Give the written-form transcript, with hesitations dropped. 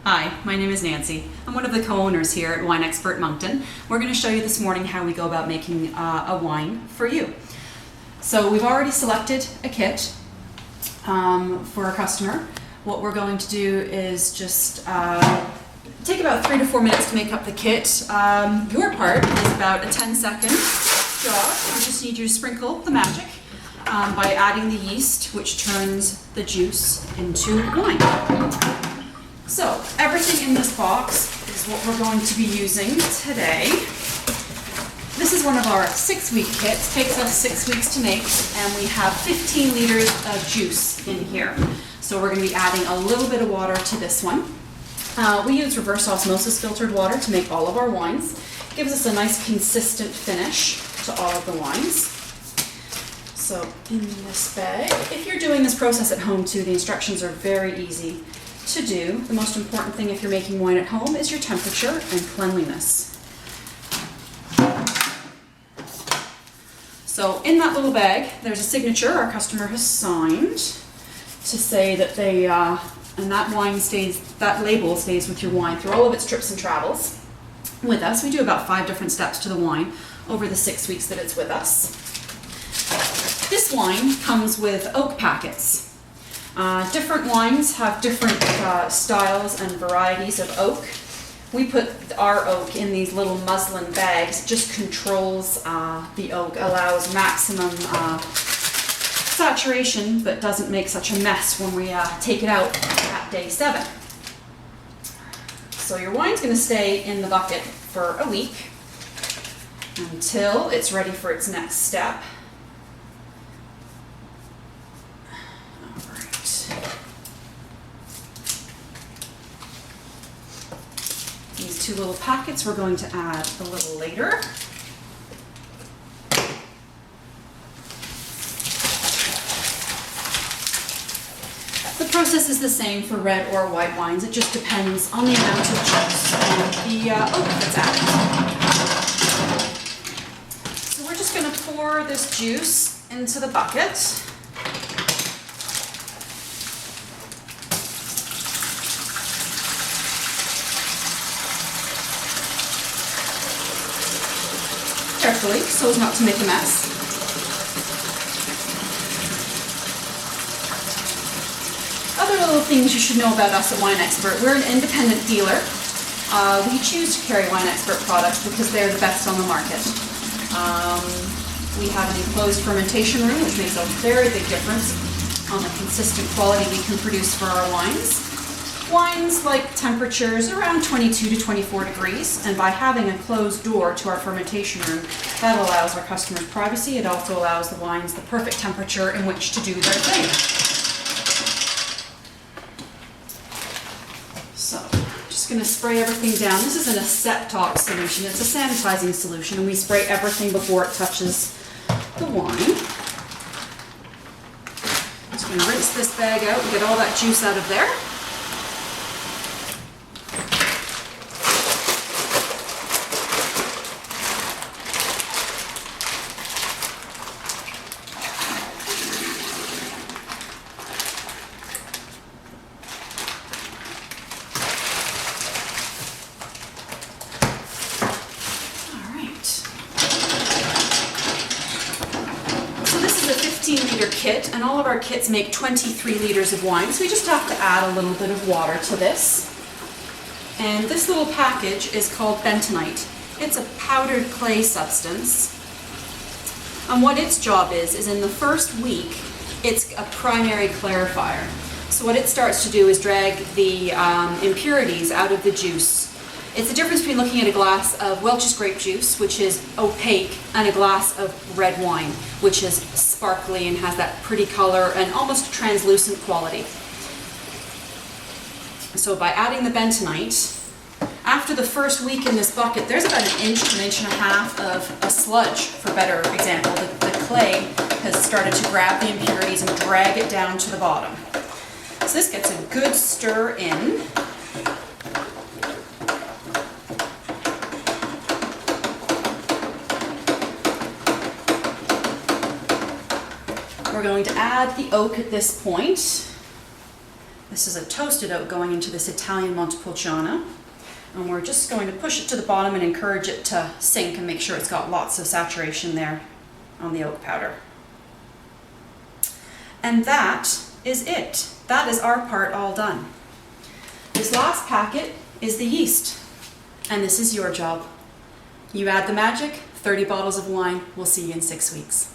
Hi, my name is Nancy. I'm one of the co-owners here at Winexpert Moncton. We're going to show you this morning how we go about making a wine for you. So we've already selected a kit for a customer. What we're going to do is just take about 3 to 4 minutes to make up the kit. Your part is about a 10-second job. We just need you to sprinkle the magic by adding the yeast, which turns the juice into wine. So everything in this box is what we're going to be using today. This is one of our 6-week kits. Takes us 6 weeks to make, and we have 15 liters of juice in here. So we're going to be adding a little bit of water to this one. We use reverse osmosis filtered water to make all of our wines. It gives us a nice consistent finish to all of the wines. So in this bag, if you're doing this process at home too, the instructions are very easy to do. The most important thing if you're making wine at home is your temperature and cleanliness. So in that little bag, there's a signature our customer has signed to say that they, and that wine stays, that label stays with your wine through all of its trips and travels with us. We do about 5 different steps to the wine over the 6 weeks that it's with us. This wine comes with oak packets. Different wines have different styles and varieties of oak. We put our oak in these little muslin bags. It just controls the oak, allows maximum saturation, but doesn't make such a mess when we take it out at day 7. So your wine's going to stay in the bucket for a week until it's ready for its next step. These 2 little packets we're going to add a little later. The process is the same for red or white wines. It just depends on the amount of juice and the oak that's added. So we're just going to pour this juice into the bucket. Carefully, so as not to make a mess. Other little things you should know about us at Winexpert. We're an independent dealer. We choose to carry Winexpert products because they're the best on the market. We have an enclosed fermentation room, which makes a very big difference on the consistent quality we can produce for our wines. Wines like temperatures around 22 to 24 degrees, and by having a closed door to our fermentation room, that allows our customers privacy. It also allows the wines the perfect temperature in which to do their thing. So, I'm just going to spray everything down. This is an Aseptox solution. It's a sanitizing solution, and we spray everything before it touches the wine. Just going to rinse this bag out and get all that juice out of there. A 15-liter kit, and all of our kits make 23 liters of wine, so we just have to add a little bit of water to this. And this little package is called bentonite. It's a powdered clay substance, and what its job is in the first week, it's a primary clarifier. So what it starts to do is drag the impurities out of the juice. It's the difference between looking at a glass of Welch's grape juice, which is opaque, and a glass of red wine, which is sparkly and has that pretty color and almost translucent quality. So by adding the bentonite, after the first week in this bucket, there's about 1 inch to 1.5 inches of a sludge, for better example. The clay has started to grab the impurities and drag it down to the bottom. So this gets a good stir in. We're going to add the oak at this point. This is a toasted oak going into this Italian Montepulciano. And we're just going to push it to the bottom and encourage it to sink and make sure it's got lots of saturation there on the oak powder. And that is it. That is our part all done. This last packet is the yeast, and this is your job. You add the magic, 30 bottles of wine. We'll see you in 6 weeks.